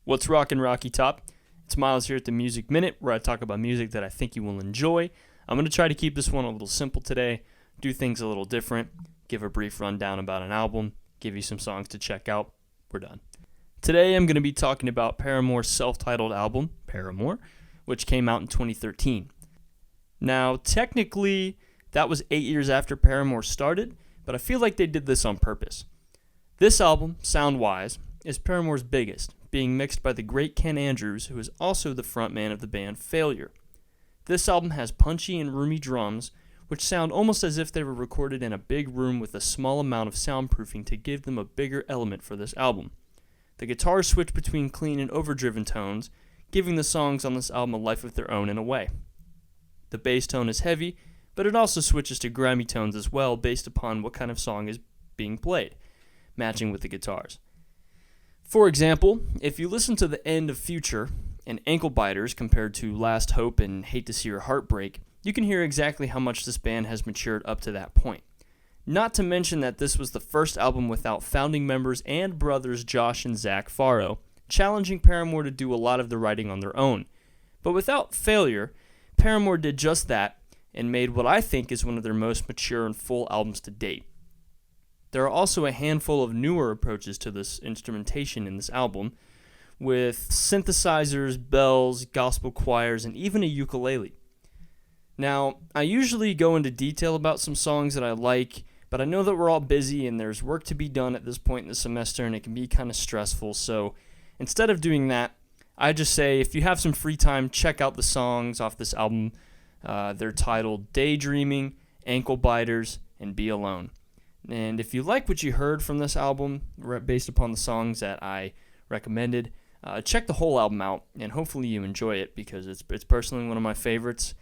What's rockin' Rocky Top? It's Miles here at the Music Minute, where I talk about music that I think you will enjoy. I'm going to try to keep this one a little simple today, do things a little different, give a brief rundown about an album, give you some songs to check out. We're done. Today I'm going to be talking about Paramore's self-titled album, Paramore, which came out in 2013. Now, technically, that was 8 years after Paramore started, but I feel like they did this on purpose. This album, sound-wise, is Paramore's biggest, being mixed by the great Ken Andrews, who is also the frontman of the band Failure. This album has punchy and roomy drums, which sound almost as if they were recorded in a big room with a small amount of soundproofing to give them a bigger element for this album. The guitars switch between clean and overdriven tones, giving the songs on this album a life of their own in a way. The bass tone is heavy, but it also switches to grimy tones as well based upon what kind of song is being played, matching with the guitars. For example, if you listen to the end of Future and Ankle Biters compared to Last Hope and Hate to See Your Heart Break, you can hear exactly how much this band has matured up to that point. Not to mention that this was the first album without founding members and brothers Josh and Zach Farro, challenging Paramore to do a lot of the writing on their own. But without Failure, Paramore did just that and made what I think is one of their most mature and full albums to date. There are also a handful of newer approaches to this instrumentation in this album, with synthesizers, bells, gospel choirs, and even a ukulele. Now, I usually go into detail about some songs that I like, but I know that we're all busy and there's work to be done at this point in the semester and it can be kind of stressful, so instead of doing that, I just say if you have some free time, check out the songs off this album. They're titled Daydreaming, Ankle Biters, and Be Alone. And if you like what you heard from this album, based upon the songs that I recommended, check the whole album out, and hopefully you enjoy it, because it's personally one of my favorites,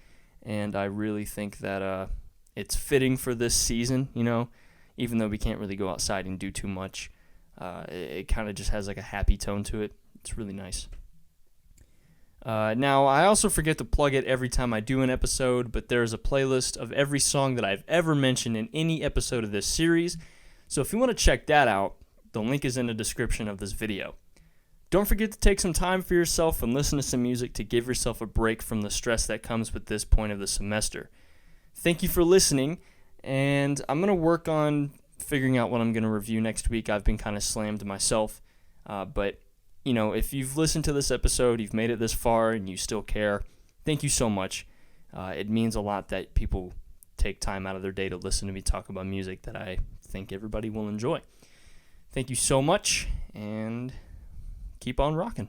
and I really think that it's fitting for this season, even though we can't really go outside and do too much. It kind of just has like a happy tone to it. It's really nice. Now, I also forget to plug it every time I do an episode, but there's a playlist of every song that I've ever mentioned in any episode of this series, so if you want to check that out, the link is in the description of this video. Don't forget to take some time for yourself and listen to some music to give yourself a break from the stress that comes with this point of the semester. Thank you for listening, and I'm going to work on figuring out what I'm going to review next week. I've been kind of slammed myself, but if you've listened to this episode, you've made it this far, and you still care, thank you so much. It means a lot that people take time out of their day to listen to me talk about music that I think everybody will enjoy. Thank you so much, and keep on rocking.